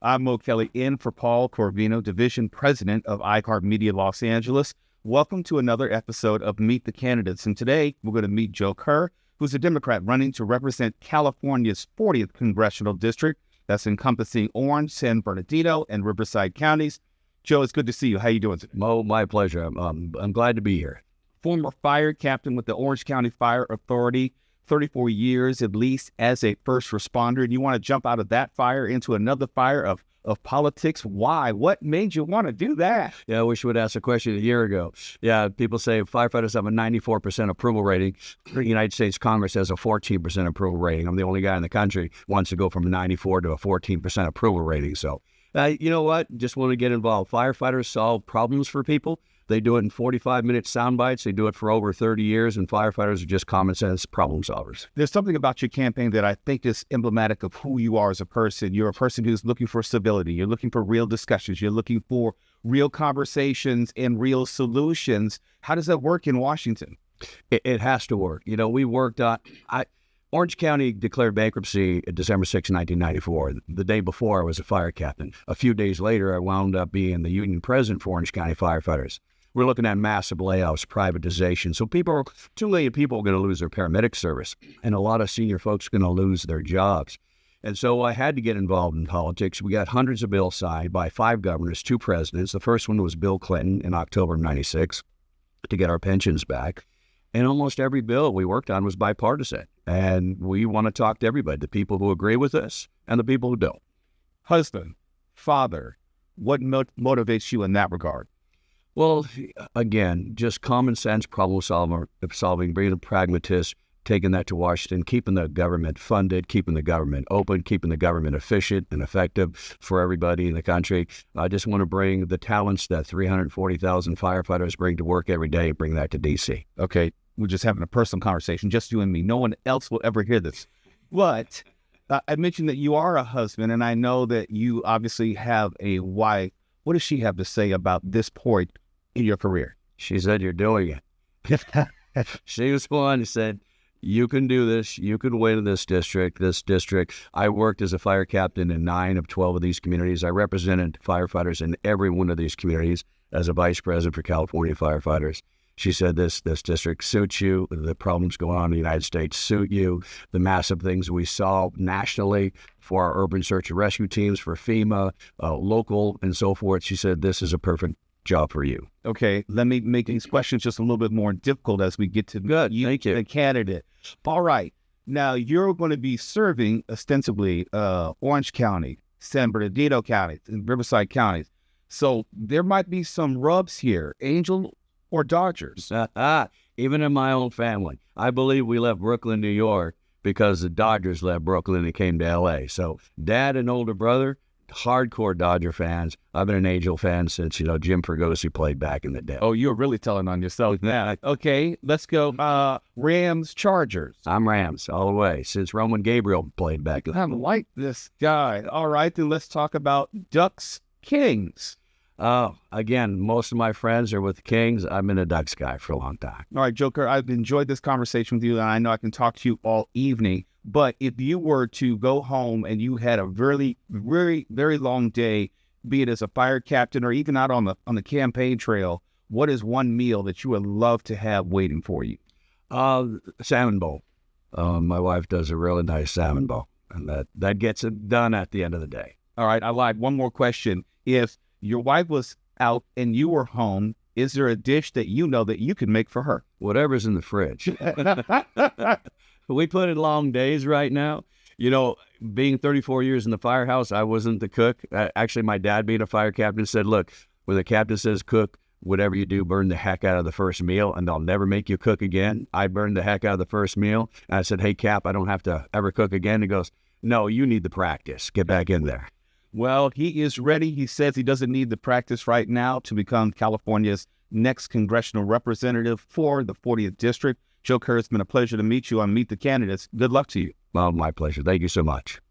I'm Mo Kelly, in for Paul Corvino, Division President of iHeartMedia Los Angeles. Welcome to another episode of Meet the Candidates. And today, we're going to meet Joe Kerr, who's a Democrat running to represent California's 40th Congressional District. That's encompassing Orange, San Bernardino, and Riverside counties. Joe, it's good to see you. How you doing today? Mo, my pleasure. I'm glad to be here. Former fire captain with the Orange County Fire Authority, 34 years at least as a first responder, and you want to jump out of that fire into another fire of politics. Why? What made you want to do that? Yeah, I wish you would ask a question a year ago. Yeah, people say firefighters have a 94% approval rating. The United States Congress has a 14% approval rating. I'm the only guy in the country who wants to go from a 94 to a 14% approval rating. So, you know what? Just want to get involved. Firefighters solve problems for people. They do it in 45-minute sound bites. They do it for over 30 years, and firefighters are just common sense problem solvers. There's something about your campaign that I think is emblematic of who you are as a person. You're a person who's looking for civility. You're looking for real discussions. You're looking for real conversations and real solutions. How does that work in Washington? It has to work. You know, we worked on... Orange County declared bankruptcy December 6, 1994. The day before, I was a fire captain. A few days later, I wound up being the union president for Orange County firefighters. We're looking at massive layoffs, privatization. So 2 million people are going to lose their paramedic service, and a lot of senior folks are going to lose their jobs. And so I had to get involved in politics. We got hundreds of bills signed by 5 governors, 2 presidents. The first one was Bill Clinton in October of 96 to get our pensions back. And almost every bill we worked on was bipartisan. And we want to talk to everybody, the people who agree with us and the people who don't. Husband, father, what motivates you in that regard? Well, again, just common sense problem solving, being a pragmatist, taking that to Washington, keeping the government funded, keeping the government open, keeping the government efficient and effective for everybody in the country. I just want to bring the talents that 340,000 firefighters bring to work every day, bring that to D.C. Okay, we're just having a personal conversation, just you and me. No one else will ever hear this. But I mentioned that you are a husband, and I know that you obviously have a wife. What does she have to say about this point in your career? She said, "You're doing it." She was the one who said, "You can do this. You can win this district. I worked as a fire captain in 9 of 12 of these communities. I represented firefighters in every one of these communities as a vice president for California firefighters." She said, this district suits you. The problems going on in the United States suit you. The massive things we saw nationally for our urban search and rescue teams, for FEMA, local, and so forth. She said, this is a perfect job for you. Okay, let me make these questions just a little bit more difficult as we get to the candidate. All right, now you're going to be serving ostensibly Orange County, San Bernardino County, and Riverside counties. So there might be some rubs here, Angel or Dodgers. Even in my own family. I believe we left Brooklyn, New York, because the Dodgers left Brooklyn and came to L.A. So dad and older brother, hardcore Dodger fans. I've been an Angel fan since, Jim Fregosi played back in the day. Oh, you're really telling on yourself now. Okay, let's go. Rams, Chargers. I'm Rams all the way since Roman Gabriel played back. I like this guy. All right, then let's talk about Ducks, Kings. Again, most of my friends are with the Kings. I've been a Ducks guy for a long time. All right, Joe Kerr, I've enjoyed this conversation with you, and I know I can talk to you all evening. But if you were to go home and you had a very, very, very long day, be it as a fire captain or even out on the campaign trail, what is one meal that you would love to have waiting for you? Salmon bowl. My wife does a really nice salmon bowl, and that gets it done at the end of the day. All right, I lied. One more question. If your wife was out and you were home, is there a dish that you know that you could make for her? Whatever's in the fridge. We put in long days right now. Being 34 years in the firehouse, I wasn't the cook. Actually, my dad, being a fire captain, said, look, when the captain says cook, whatever you do, burn the heck out of the first meal, and I'll never make you cook again. I burned the heck out of the first meal. And I said, hey, Cap, I don't have to ever cook again. He goes, no, you need the practice. Get back in there. Well, he is ready. He says he doesn't need the practice right now to become California's next congressional representative for the 40th District. Joe Kerr, it's been a pleasure to meet you on Meet the Candidates. Good luck to you. Well, my pleasure. Thank you so much.